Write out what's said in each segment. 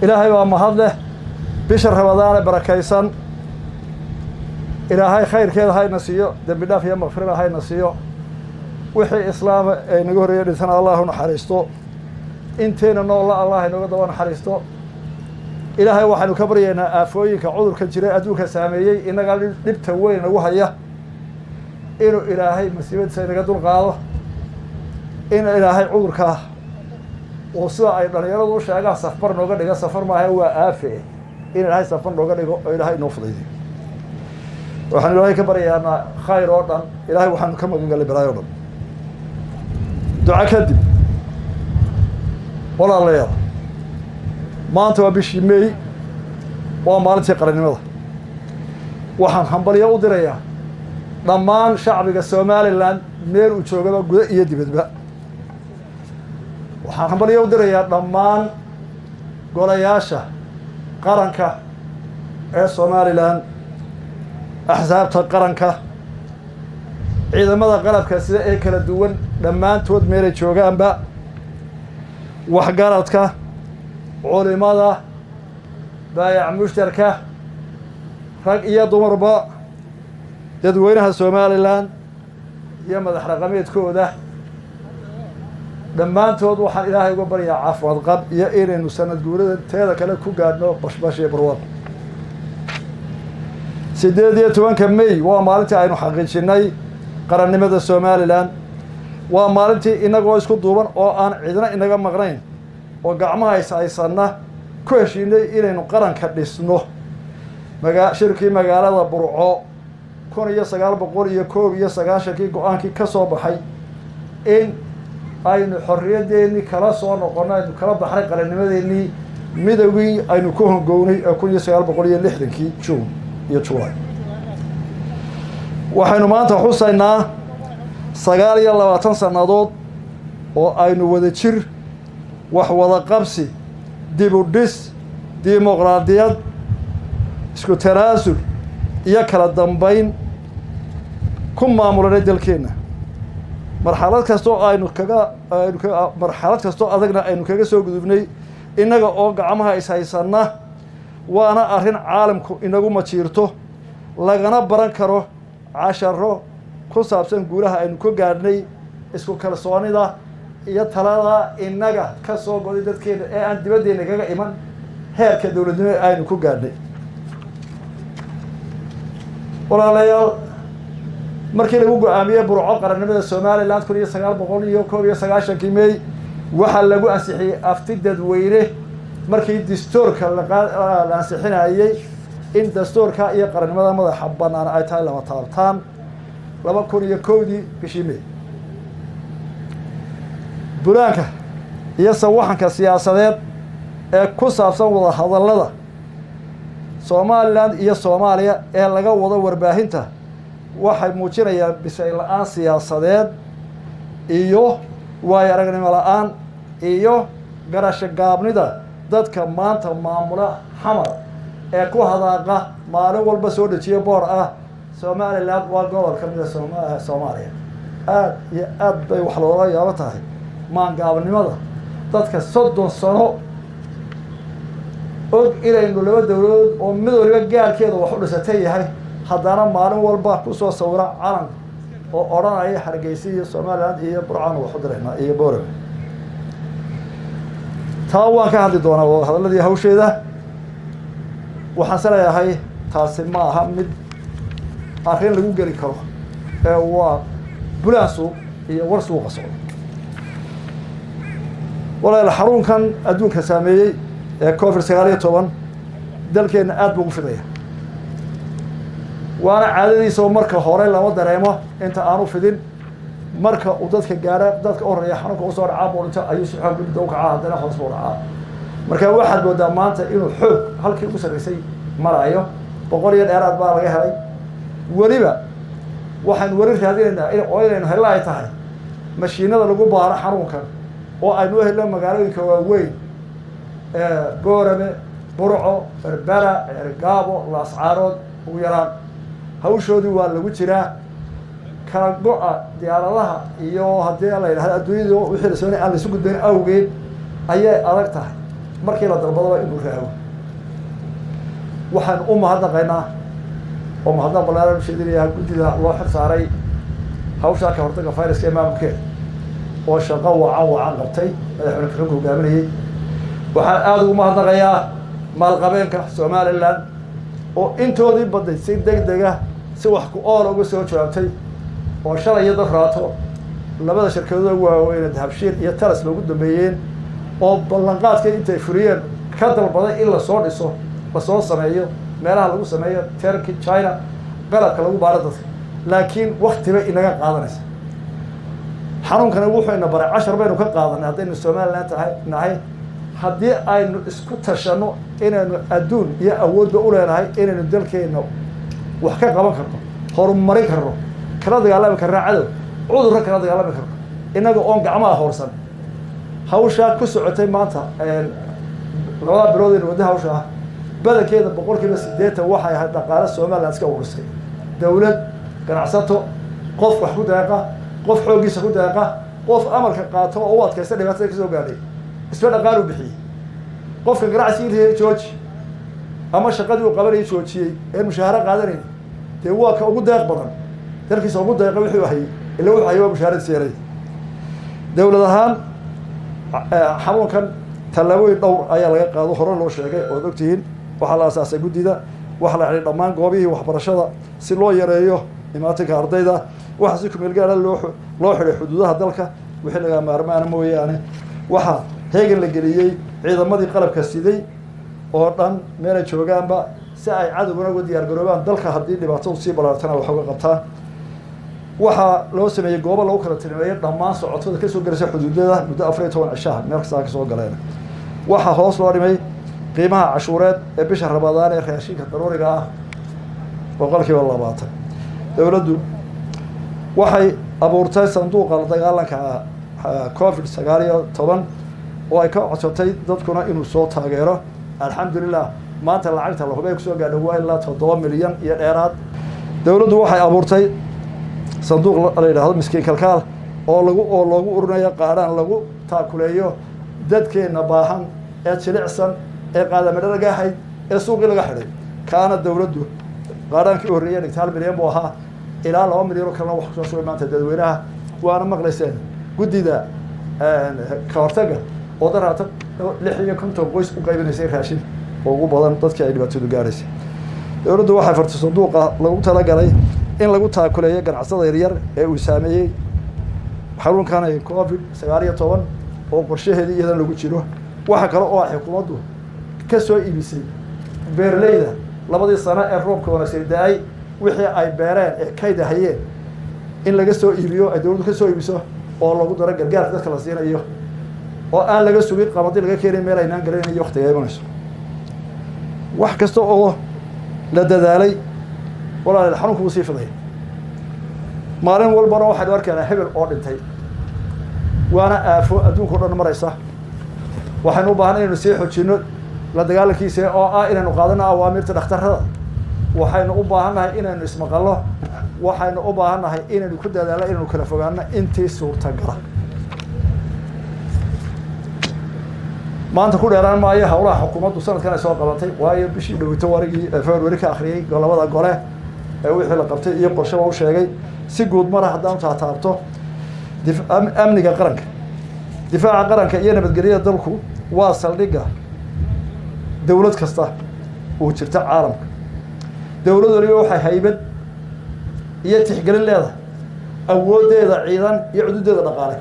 إلهي ومهد له بشر رمضان بركيسان إلهي خير كذا هاي نسيو دم بالله في مغفرة هاي نسيو وحي إسلام نقول يدثنا الله نحرسته إنتين إن الله نقول نحرسته إلهي وحنا كبرينا أفويك عذر كجري أدوك سامي إن قال نبت وين وهي إنه إلهي مسيبة سينقدر قاضه إن إلهي عذرك وصاع أيضا يرضو شيء سفر نقدر سفر ما هو آفة إن إلهي سفر نقدر إلهي نفضي وحنا إلهي كبرينا خير أيضا إلهي وحنا كم قال برايضا دعاء كذب ولا الله يرى ما أنت وبشي مي وما أنت قرني ماذا وحن حنبلي أودريا ضمان شعبك السومالي لان مير وشوكا جود يدي بدبا وحن حنبلي أودريا ضمان قرياشة قرنكا السومالي لان أحزاب قرنكا إذا ماذا قلب كسر أي كلا دول ضمان تود مير وشوكا أنبا وحجارتك علماء بايع مشتركة رأي دمربا تدوينها سوماليلاند يا مدح رقمية كودة لما أنت وضوح إلهي قبل يا عفو القب يا إيرين وسند جورد تهذا كله كوجادنا باش يبروان سيدي توان كمي ومالتي عينو حقيقي قرن مدى سوماليلاند ومالتي إنك واسكو دوبان أو أنا عندنا إنك مغرين وقعمها يسعيسنا كوشيني إنه قرن كدسنه شركي مقالة برعو كون يسقال بقول يكوب يسقال شركي قوانكي كسب حي إن أين حرية ديني كلا صون وقنا إنه كلا بحر قرن مديني مدوي أين كون قوني أكون يسقال بقول يلحدنكي شو يتشوي وحين ما أنت حسينا سقال يلا وتنسى نضود وأين ودشر وحوض قبسي ديبوديس ديمقراطيات اسكو تراسل iyo kala dambayn ku maamulay dalkeena marxalad kasto aynu marxalad kasto adagna aynu kaga soo gudubnay inaga oo gacmaha is haysana waana arin caalamku inagu ma jiirto lagana baran karo casharo ku saabsan guulaha aynu ku gaadhnay isku kalsoonida iyo talada inaga ka soo goday dadkeena ee aan dibadeena kaga iman heerka dawladnimo aynu ku gaadhnay walaalayaal markii lagu go'aamiyay burco qarannimada Soomaaliland 1991 May waxa lagu ansixiyay afti dadweyne markii dastuurka la ansixinayay in dastuurka iyo qarannimada madaxa bannaan ay tahay laba taabtaan 2001 bishii May buraanka iyo sawaxanka siyaasadeed ee ku saabsan wada hadallada Somaliland iyo Soomaaliya ee laga wado warbaahinta waxay muujinayaan bisay la'aan siyaasadeed iyo waay aragnimo la'aan iyo garasho gaabnida dadka maanta maamula xamar ee ku hadaaqa maalin walba soo dhajiyo boor ah Somaliland waa gobol ka mid ah Soomaaliya aad bay wax looga yaabo tahay maan gaabnimada dadka 30 sano og inaynu laba dawladood oo mid waliba gaalkeeda wax u dhisatay yahay haddana maalin walba ku soo sawira calan oo oranaya Hargeysa iyo Soomaaliland iyo Burcaan wax u dirayna iyo Boorame taa waan ka hadli doonaa hadalladii hawsheeda waxaan saleeyahay taasi ma aha mid arrin lagu geli karo ee waa bulaasu iyo warsuuqa socdo walaal xarunkan adduunka saameeyay COVID-19 dalkeena aad buu u fidaya waana caadadiisa marka hore lama dareemo inta aanu fidin marka uu dadka gaara dadka oranaya xarunka u soo dhacaa boonta ayuu si xoog leh u kacaa hadana hoos u dhacaa marka waxaad moodaa maanta inuu xoog halkii u sareysay marayo boqol iyo dheeraad baa laga helay waliba waxaan wari raadinaynaa in ooyaynu helay tahay mashiinada lagu baaro xarunkan oo aynu helno magaalooyinka waaweyn Boorame Burco Berbera Ergaabo Laascaanood ugu yaraan hawshoodii waa lagu jiraa kala go'a diyaaradaha iyo haddii la yiraahdo adduunyada wixii la soo aan la isu gudbin awgeed ayay adag tahay markii la dalbadaba inuu raago waxaan u mahadnaqaynaa oo mahadnaq ballaaran sheedinayaa guddida loo xil saaray hawshaa ka hortagga fayraska ee maamulkeeda oo shaqo wacan qabtay madaxweyne ku-xigeenka hogaaminayay waxaan aada ugu mahadnaqayaa maalqabeenka somalilan oo intoodii badday si degdega si wax ku ool uga soo jawaabtay oo shalay iyo dafraato labada shirkadood ugu waaweyne dahabshiil iyo talas loogu dambeeyeen oo ballanqaadka intay furiyeen ka dalbaday in lasoo dhiso lasoo sameeyo meelaha lagu sameeyo Turkey China qalabka lagu baaro dadka laakiin waqtiba inaga qaadanaysa xanuunkana wuxuu ina baray 10 baynu ka qaadanay haddaynu Soomaaliland nahay haddii aynu isku tashano inaynu adduun iyo awoodba u leenahay inaynu dalkeena wax ka qaban karno horumarin karno kala dagaalami karno cadow cudurka kala dagaalami karno inaga oon gacmaha hoorsan hawshaa ku socotay maanta labada bilood ee wadada hawshaa badankeeda 80% waxay ahayd dhaqaale Soomaaliland iska urursay dawlad ganacsato qof wax ku deeqa qof xoogiisa ku deeqa qof amarka qaato oo u adkaysta dhibaatada ka soo gaadhay isla dhaqaale u bixiyay qofka ganacsiga George ama shaqadii uu qabanayay joojiyay ee mushaahara qaadanay dee waa ka ugu deeq badan dalkiisa ugu deeqa wixii wahay ilaa wuxuu hayo mushaharad siiray dawlad ahaan xanuunkan talaabooyin dhowr ayaa laga qaado hore loo sheegay oo ogtihiin waxaa la aasaasay guddida waxa la xidhay dhammaan goobihii waxbarashada si loo yareeyo imaatinka ardayda waxa si ku meel gaar ah loo xidhay xuduudaha dalka wixii laga maarmaana mooyaane waxa heegan la geliyay ciidamadii qalabka siday oo dhan meel joogaanba si ay cadowga uga diyaar garoobaan dalka haddii dhibaato sii balaartana wax uga qabtaan waxa loo sameeyay goobo lagu kala tilmaamayay dhammaan socotada ka soo galaysa xuduudada muddo 14 cisho meel kasta ka soo galeen waxa hoos loo dhimay qiimaha cashuureed ee bisha Ramadaan ee raashinka daruuriga ah 20% dawladdu waxay abuurtay sanduuqa la dagaalanka COVID-19 oo ay ka codsatay dadkuna inuu soo taageero alxamdulillah maanta lacagta la hubay ku soo gaadhay waa ilaa 7 milyan iyo dheeraad dawladdu waxay abuurtay sanduuq la yiraahdo miskiin kalkaal oo lagu urinayo qaaraan lagu taakuleeyo dadkeena baahan ee jilicsan ee qaadamada laga hay ee suuqii laga xidhay kaana dawladdu qaaraankii horreeyay dhigtay 1 milyan buu ahaa ilaa 2 milyan oo kale wax soo soo maanta dadweynaha waana maqlayseen guddida ka hortagga oo daraata 650 qoys u qaybinaysay raashin oo ugu badan dadkii ay dhibaatadu gaaraysay dawladdu waxay fartay sanduuqa lagu talagalay in lagu taakuleeyo ganacsada yaryar ee uu saameeyay xarunkan ay COVID-19 oo qorshaheedii iyadana lagu jiro waxa kale oo xukuumaddu ka soo iibisay beerleyda labadii sano ee roobka wanaagsan daay wixii ay beereen ee kayd hayeen in laga soo iibiyo ay dawladdu ka soo iibiso oo lagu daro gargaar dadka la siinayo oo aan laga sugin qamadii laga keenay meel aynaan galanayo waqtiga imanayso wax kasta oo la dadaalay walaal xanuunku wuu sii fiday maalin walbana waxaan arkaynaa hebel oo dhintay waana aafo adduunka oo dhan maraysa waxaan u baahnay inaynu sii xoojino la dagaalankiisa oo ah inaynu qaadano awaamirta dhakhtarrada waxaynu u baahannahay inaynu ismaqalno waxaynu u baahannahay inaynu ku dadaalno inaynu kala fogaano intii suurtagala maanta ku dheeraan maayo hawlaha xukuumaddu sanadkan ay soo qabatay waayo bishii dhowito warigii February ka akhriyay labada gole ee wixii la qabtay iyo qorshe uu sheegay si guud mar haddaan taabto amniga qaranka difaaca qaranka iyo nabadgelyada dalku waa saldhigga dawlad kasta oo jirta caalamka dawladdu waxay haybad iyo tixgelin leedahay awoodeeda ciidan iyo xuduudeeda dhaqaale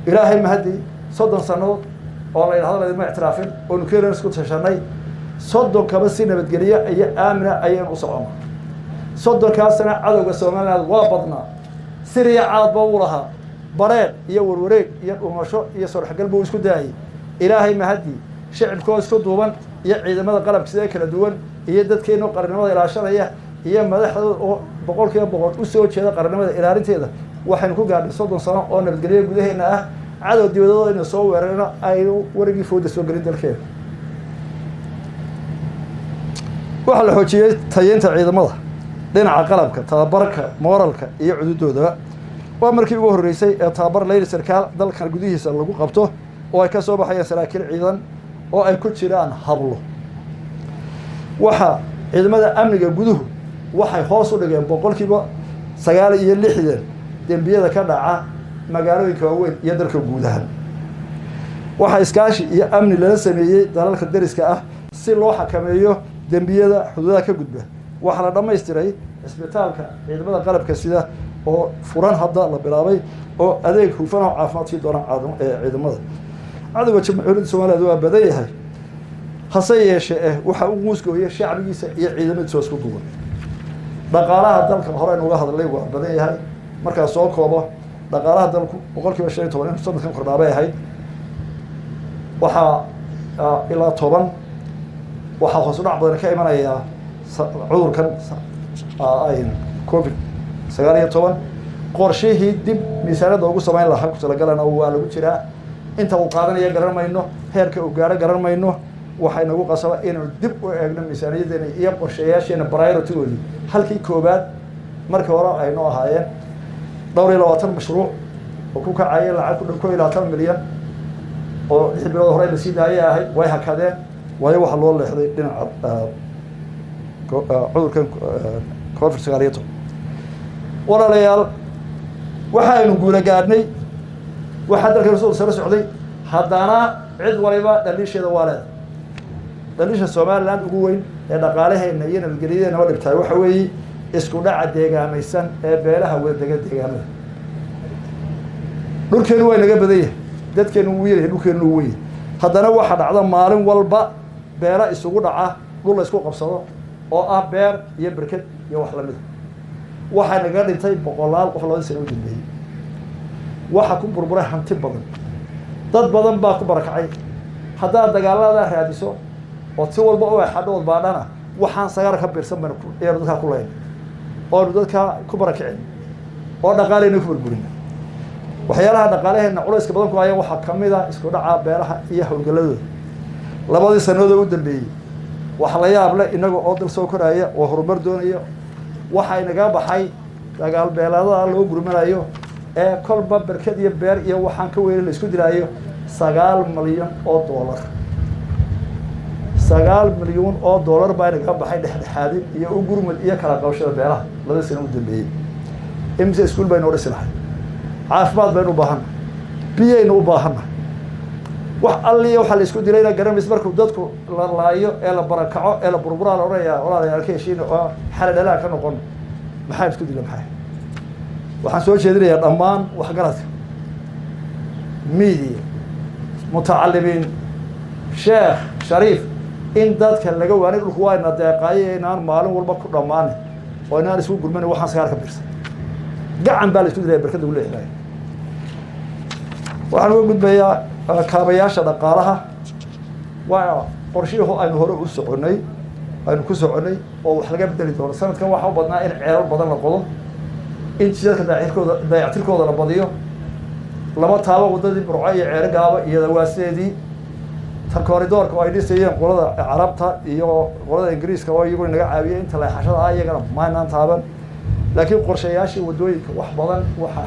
ilaahay mahadi 30 sano oo la yiraahdo ma ictiraafin oo nuclear isku tashanay 30 kaba si nabadgelyo iyo aamina ayaan u socono 30 sano cadawga Soomaaliland waa badnaa Syria caad baa u lahaa bareed iyo warwareeg iyo dhuumasho iyo sorxgal buu isku daayay ilaahay mahadi shacabkooda isku duuban iyo ciidamada qalabka sida kala duwan iyo dadkeena qarannimada ilaashanaya iyo madaxdooda oo 100% u soo jeeda qarannimada ilaalinteeda waxaan ku gaadhay 30 sano oo nabadgelyo gudaheena ah cadow dibadooda inay soo weerareen ay warigii fooda soo galin dalkeena waxa la xoojiyay tayeynta ciidamada dhinaca qalabka tababarka moralka iyo cududooda waa markii ugu horeysay ee tababar leeyr sarkaal dalkan gudihiisa lagu qabto oo ay ka soo baxayaan saraakiil ciidan oo ay ku jiraan hablo waxa ciidamada amniga guduhu waxay hoos u dhigeen boqolkiiba 9 dembiyada ka dhaca magaalooyinka waaweyn iyo dalka guud ahaan waxa iskaashi iyo amni lala sameeyay dalalka dariska ah si loo xakameeyo dembiyada xuduudaha ka gudba waxa la dhameystiray isbitaalka ciidamada qalabka sida oo furan hadda la bilaabay oo adeeg hufan oo caafimaadkii doona ciidamada cadawga jamhuuriyadda Soomaaliya waa badan yahay hase yeeshee waxa uu muusgooyay shacbigiisa iyo ciidamadiisa isku duuban dhaqaalaha dalka hore uga hadlay waa badan yahay marka soo koobo dhaqaalaha dalku boqolkiiba 15 sanadkan kordhabay ahayd waxa ilaa 10 waxa hoos u dhac badan ka imanaya cudurkan ay COVID-19 qorshihii dib miisaanada ugu sameyn lahaa ku talagalana waa lagu jiraa inta uu qaadanaya garan mayno heerka uu gaaro garan mayno waxay nagu qasaba inuu dib u eegno miisaaniyadeena iyo qorshayaasheena priority-goodii halkii koobaad markii hore ay noo ahaayeen dhowr iyo 20 mashruuc oo ku kacay lacag ku dhow 20 milyan oo xibrood hore la sii daayay ahayd way hakadeen way waxa loo leexday dhinaca cudurkan COVID-19 walaalayaal waxaanu guula gaadhnay waxa dalka soo socday haddana cid waliba dhaliisheeda waaleed dhaliisha Soomaaliland ugu weyn ee dhaqaalaheena iyo nabadgelyada oo dhibtay waxa weeye isku dhaca deegaamaysan ee beelaha wadaaga deegaanada dhulkeenu way naga badan yahay dadkeenu wuu yahay dhulkeenu weey haddana waxa dhacda maalin walba beela isugu dhaca dhul la isku qabsado oo ah beer iyo barkad iyo wax la mid waxa naga dhintay boqolaal qof loo sano dambeeyay waxa ku burburay hanti badan dad badan baa ku barakacay hadaa dagaalada raadiso oo si walba oo xadhood baadhana waxaan sagaar ka biirsan baan ku ee dadka ku leeyahay oo dadka ku barakacay oo dhaqaaleena ku burburin waxyaalaha dhaqaaleena culayska badan ku haya waxa kamid ah isku dhaca beeraha iyo hawlgaladooda labadii sanadood u dambeeyay waxa la yaab leh inaga oo dal soo koraya oo horumar doonaya waxa inaga baxay dagaal beelada loo gurmanayo ee kolba barkad iyo beer iyo waxaan ka weerin la isku dilaayo 9 milyan oo dollar 9 milyan oo dollar baa inaga baxay dhexdhexaadin iyo u gurmad iyo kala qabashada beeraha labada sano u dambeeyay imse iskuul baynu dhisnahay caafimaad baynu u baahan biyaynu u baahan wax alliya waxa la isku dilayna garamis markuu dadku la laayo ee la barakaco ee la burbura la oraya walaalayaal keeshiin oo xaladala ka noqon maxay isku dilay maxay waxaan soo jeedinayaa dhammaan wax garadka media mutacallimiin sheekh shariif in dadka laga waanay dhulku waa ina deeqaayay inaan maalin walba ku dhamaan oo inaan isku gurman waxaan sagaar ka biirsan gacan baa la isku dilay barkada u leeyahay waxaan ugu gudbayaa kaabayaasha dhaqaalaha waa qorshihu aynu hore u soconay aynu ku soconay oo wax laga bedeli doono sanadkan waxa u badnaa in ceelal badan la qodo in jidadka dayactirkooda la badiyo lama taabo wadadii burco iyo ceere gaaba iyo dawaaseedii tan kooridoorka oo ay dhisayeen qolada carabta iyo qolada ingiriiska oo iyagu naga caawiyay inta la xashada ayagana maanaan taaban laakiin qorshayaashii wadooyinka wax badan waxa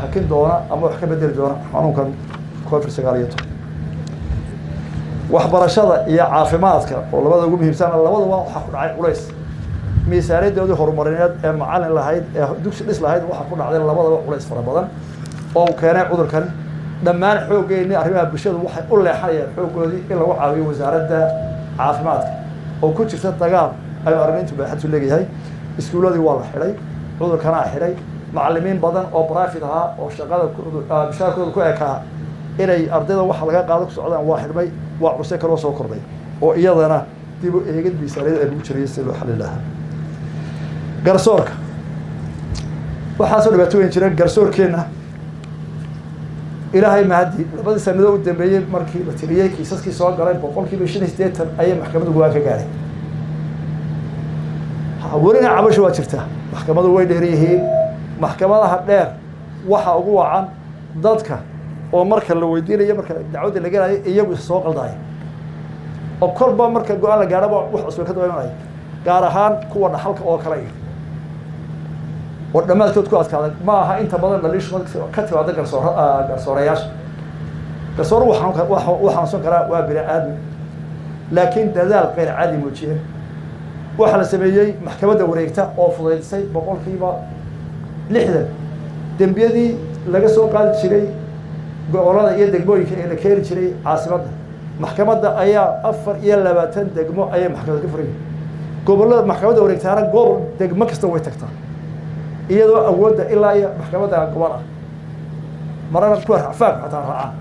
hakin doona ama wax ka bedeli doona xanuunkan COVID-19 waxbarashada iyo caafimaadka oo labada ugu muhiimsan labaduba waxa ku dhacay culays miisaaniyadooda horumarineed ee macallin lahayd ee dugsi dhis lahayd waxa ku dhacday labadaba culays fara badan oo keenay cudurkan dhammaan xooggeena arrimaha bulshada waxay u leexayaan xooggoodii in lagu caawiyo wasaaradda caafimaadka oo ku jirta dagaal ay arrintu baaxad u leeyahay iskuuladii waa la xidhay cudurkana xidhay macallimiin badan oo private ah oo shaqada mushaarkooda ku ekaa inay ardayda waxa laga qaado ku socdaan waa xidhmay waa cusay kala soo kordhay oo iyadana dib u eegid miisaaniyada ay ugu jiriyay si loo xalin lahaa garsoorka waxaa soo dhibaatooyin jireen garsoorkeena ilaahay mahadi labadii sanadood u dambeeyay markii la tiriyay kiisaskii soo galay 85% ayay maxkamaddu go'aan ka gaaray warina cabasho waa jirtaa maxkamaddu way dheer yihiin maxkamadaha dheer waxa ugu wacan dadka oo marka la weydiinayo marka dacwada laga galayo iyagu soo qaldaay oo korba marka go'aan la gaaraba wax cusub ka doonayo gaar ahaan kuwa dhaxalka oo kale oo dhamaadkood ku adkaaday ma aha inta badan dhaliisho ka timaada garsoorayaasha garsoor waxaan soo karaa waa bini aadmi laakiin dadaal qeyr caadi muujiyeen waxa la sameeyay maxkamadda wareegta oo fudaydisay boqolkiiba 60 dembiyadii laga soo qaadi jiray gobolada iyo degmooyinka ee la keeni jiray caasimadda maxkamadda ayaa 24 degmo ayay maxkamadda ka furayeen gobolada maxkamadda wareegtaana gobol degmo kasta way tagtaa iyadoo awoodda ilaa iyo maxkamadda gobol ah marana ku rafaq xataa raacaan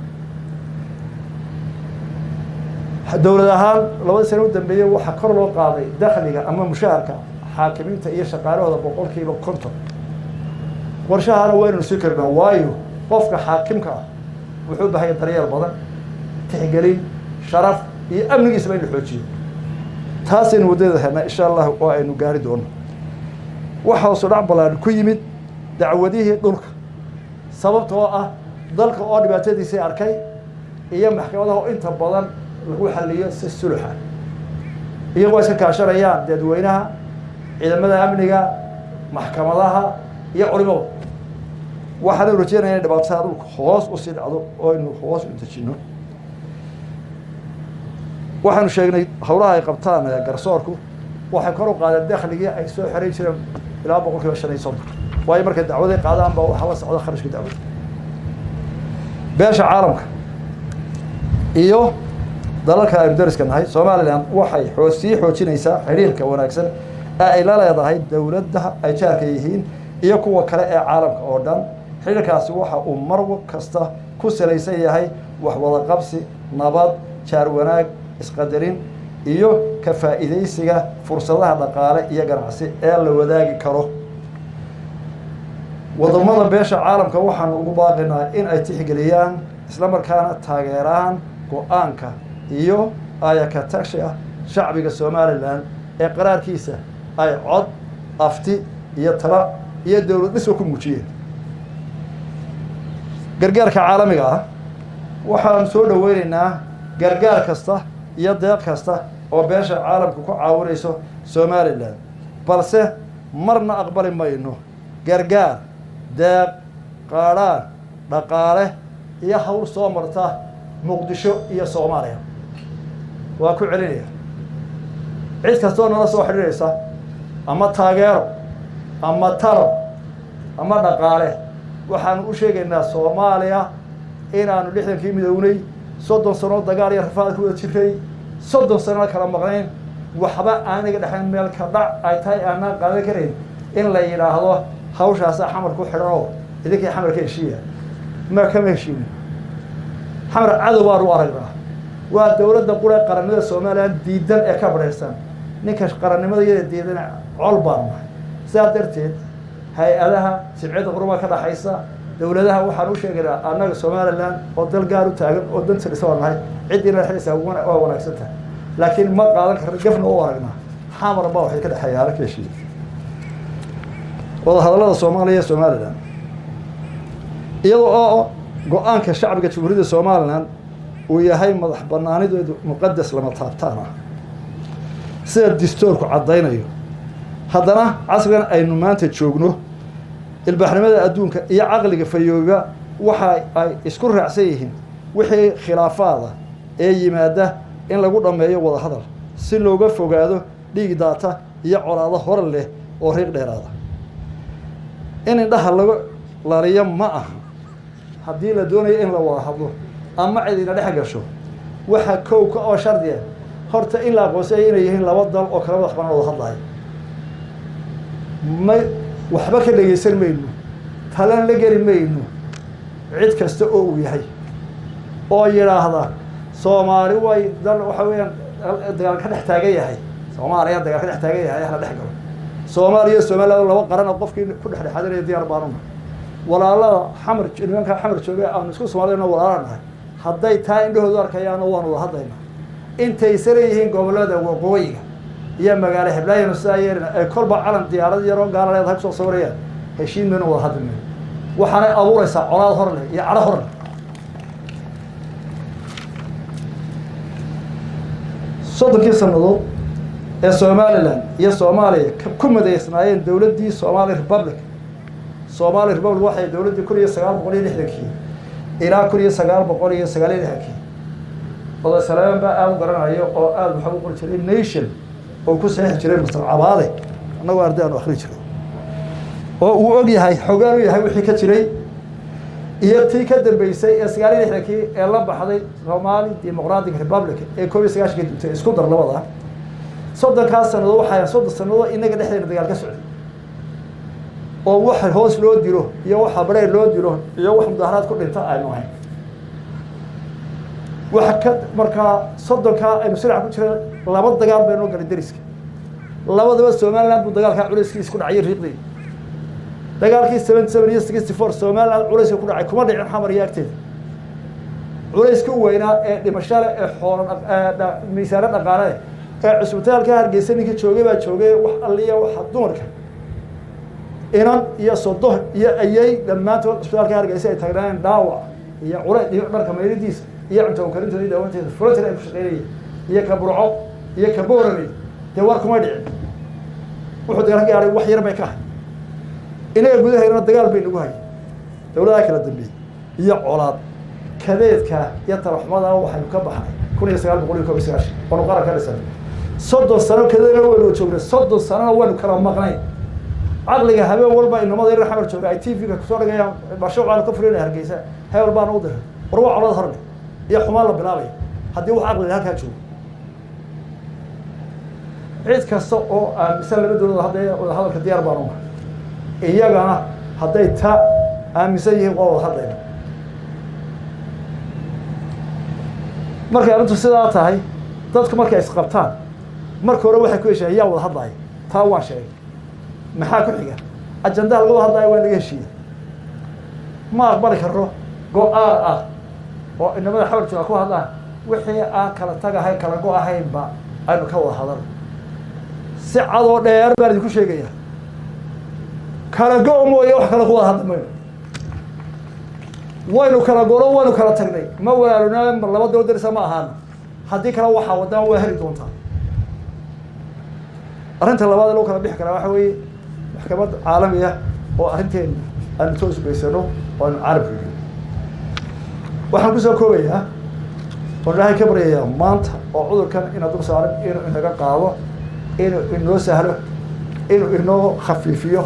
dowlad ahaan labada sano u dambeeyay waxa kor loo qaaday dakhliga ama mushaharka xaakimiinta iyo shaqaalahooda boqolkiiba 50 warshahana waynu sii karnaa waayo qofka xaakimka ah wuxuu u baahan yahay daryeel badan tixgelin sharaf iyo amnigiisa in la xoojiyo taasina wadada hana insha Allah oo aynu gaari doono waxa soo dhac balaan ku yimid dacwadihii dhulka sababtoo ah dalka oo dhibaatadiisa arkay iyo maxkamadaha inta badan lagu xalliyo si sulxa iyagoo iska kaashanayaan dadweynaha ciidamada amniga maxkamadaha iyo culimada waxaan rajeynayaa dhibaatada dhulka hoos u sii dhacdo oo inuu hoos u dejino waxaanu sheegnay howlaha ay qabtaan garsoorku waxay kor u qaadeen dakhligii ay soo xireen jireen ilaa 5% waayo markay dacwada qaadaan baa waxa la socda kharashka dacwada beesha caalamka iyo dalalka ay dariska nahay Soomaaliland waxay xoojinaysaa xiriirka wanaagsan ee ay la leedahay dawladda ay jaarka yihiin iyo kuwa kale ee caalamka oo dhan xiriirkaasi waxa uu mar kasta ku salaysan yahay wax wada qabsi nabad jaar wanaag isqadarin iyo ka faa'iideysiga fursadaha dhaqaale iyo ganacsi ee la wadaagi karo wadamada beesha caalamka waxaan ugu baaqaynaa in ay tixgeliyaan isla markaana taageeraan go'aanka iyo ayaka tagshiga shacbiga Soomaaliland ee qaraarkiisa ay cod afti iyo tala iyo dawlad dhismo ku muujiyeen gargaarka caalamiga ah waxaan soo dhaweynaynaa gargaar kasta iyo deeq kasta oo beesha caalamka ku caawinayso Soomaaliland balse marna aqbali mayno gargaar deeq qaaraan dhaqaale iyo hawl soo marta Muqdisho iyo Soomaaliya waa ku celinaya cid kasta oo nala soo xiriiraysa ama taageero ama talo ama dhaqaale waxaan u sheegaynaa Soomaaliya inaanu 60kii midownay 30 sano dagaal iyo rafaad ku wada jiray 30 sano kala maqneen waxba aaniga dhaxan meel ka dhac ay tahay aan qaadan karin in la yiraahdo hawshaas xamar ku xidhan idinkii xamarka heshiiya ma kama heshiin xamar cadow baa u aragnaa waa dawladda qura qaranimada Soomaaliland diidan ee ka baraysan ninka qaranimada iyo diidan col baan sidaa darteed hay-adaha sibcada quruma ka dhaxaysa dawladaha waxaan u sheegaynaa annaga Soomaaliland oo dal gaar u taagan oo danta dhisoo nahay cidina xisaab waa wanaagsan tahay laakiin ma qaadan karno gafna oo aragnaa xamar baa waxay ka dhaxayaan ka heshiis wada hadallada Soomaaliya iyo Soomaaliland iyadoo go'aanka shacbiga Jamhuuriyadda Soomaaliland uu yahay madax banaanidoodu muqaddas lama taabtaan ah sida dastuurku cadaynayo haddana casrigan aynu maanta joogno ilbaaxnimada adduunka iyo aqliga fayooba waxa ay isku raacsan yihiin wixii khilaafaada ee yimaada in lagu dhameeyo wada hadal si looga fogaado dhiig daata iyo colaado hor leh oo riiq dheeraada in indhaha lagu laaliyo ma aha haddii la doonayo in la wada hadlo ama cidina dhex gasho waxa kowka oo shardiya horta in la aqoonsayo inay yihiin laba dal oo kala madax bannaan wada hadlaya ma waxba ka dhageysan mayno talan la geli mayno cid kasta oo uu yahay oo yiraahda Soomaali way dal waxa weeyaan dagaal ka dhex taagan yahay Soomaaliya dagaal ka dhex taagan yahay la dhex galo Soomaaliya Soomaaliland laba qaran oo qofkii ku dhex xadiraya diyaar baan walaalada xamar nimanka xamar jooga aan isku Soomaaliyeena walaalanahay hadday taa indhahoodu arkayaan oo waan wada hadlaynaa intay sareeyeen gobolada waqooyiga iyo magaalo Hiblaayo Saayir ay kolba calan diyaarad yar oo gaar ah soo sawirayaan heshiin meel wada hadlay waxaana abuuraysaa colaad hor leh iyo cara hor leh soddonkii sanadood ee Soomaaliland iyo Soomaaliya ku madaysnaayeen dawladdii Somali Republic waxay dawladdii 1960kii ilaa kun iyo sagaal boqol iyo sagaal iyo lixdankii oday Saleebaan baa aad u garanayo oo aad waxa uu qori jiray nation oo ku saxiix jiray Masar Cabaade annagu arday aan akhri jiray oo uu og yahay xogaan u yahay wixii ka jiray iyo tii ka dambeysay ee sagaal iyo lixdankii ee la baxday Somali Democratic Republic ee koob iyo sagaashankii dibtay isku dar labada soddonkaas sanado waxay soddon sanado inaga dhexdeena dagaal ka socday oo wax hoos loo diro iyo wax habrey loo diro iyo wax mudaharaad ku dhinta aynu ahayn waxa ka markaa soddonka aynu siraac ku jiray laba dagaal baynu galay dariska labadaba Somaliland buu dagaalka culayskiisa ku dhacay riiqdii dagaalkii 77 iyo 64 Somaliland culays ku dhacay kuma dhicin xamar iyo agteeda culayska weynaa ee dhimashada ee xoolan miisaanada dhaqaale ee cusbitaalka Hargeysa ninkii joogay baa joogay wax alliya waxa dumarka inan iyo sodoh iyo ayay dhamaantood cusbitaalka Hargeysa ay tagnaan dhaawac iyo culays dharka meelidiisa iyo cunto karintoodii daawanteeda furatan ay ku shaqeynayeen iyo ka burco iyo ka boorami de war kuma dhicin wuxuu dagaal gaaray wax yar bay ka inaga gudaheena dagaal bay nagu hayay dawladda kala dambeeyay iyo colaad kadeedka iyo taraxmada waxay ka baxay 1999 oo qaran ka dhisan soddon sano kadeedna waynu joognay soddon sano waynu kala maqnay caqliga habeen walba inamada yar xamar jooga ay TV-ga ku soo dhagayaan mashruucan ka fulinay Hargeysa hebel baan u diray war waa colaad horne iyo xumaan la bilaabay haddii wax caqli halka joogo cid kasta oo aaminsan laba dawlad hadalka diyaar baan u iyagana hadday ta aaminsan yihiin oo wada hadlayna markay arrintu sidaa tahay dadku markay isqabtaan marka hore waxay ku heshiiyeen yaa wada hadlaya taa waan sheegay maxaa ku xiga ajandaha laga wada hadlayo waa laga heshiiyey ma aqbali karno go-aan ah oo inamada xawar jooga ku hadlaan wixii aan kala tagahay kala go-ahaynba aynu ka wada hadalno si cadoo dheer baan idinku sheegayaa kala go mooye wax kala ku wada hadlamayno waynu kala goro waynu kala tagnay ma walaaluna mar laba dawlad darisa ma ahaan haddii kale waxaa wadaan waa heli doontaa arrinta labaad loo kala bixi karaa waxa weeye maxkamad caalami ah oo arrinteena aan toos beysano oo aan carabka waxaan ku soo koobayaa oo ilaahay ka baryayaa maanta oo cudurkan inaad dul saaran inuu inaga qaado inuu inoo sahlo inuu inoo khafiifiyo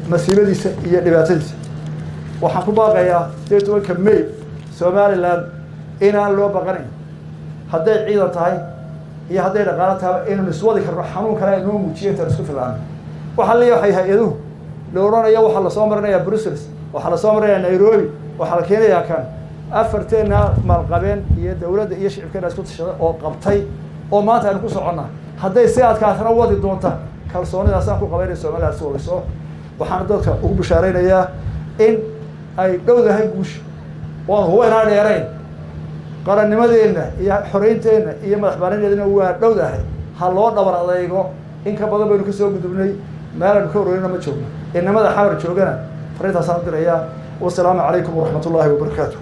masiibadiisa iyo dhibaatadiisa waxaan ku baaqayaa 18 May Somaliland inaan loo baqanayn hadday ciidan tahay iyo hadday dhaqaale tahay inuu iswadi karno xanuun kale inuu muujiyo inta isku filaan waxa la yahay hay'aduhu looranaya waxa la soo marinayaa Brussels waxa la soo marinayaa Nairobi waxa la keenayaa kan afarteena maalqabeen iyo dawladda iyo shicibkeena isku tashada oo qabtay oo maanta aan ku soconnaa hadday si adkaatana wadi doonta kalsoonidaas aan ku qabanay Somaliland soo wayso waxaan dadka ugu bishaareynayaa in ay dhowdahay guush oo huweenaa dheerayn qarannimadeena iyo xoreynteena iyo madaxbannaanideena waa dhowdahay ha loo dhabar adeego in ka badan baynu ka soo gudubnay meelan ka horreeyna ma joogno inamada xawar joogana fariintaas aan diraya wassalaamu calaykum waraxmatullaahi wabarakaatuh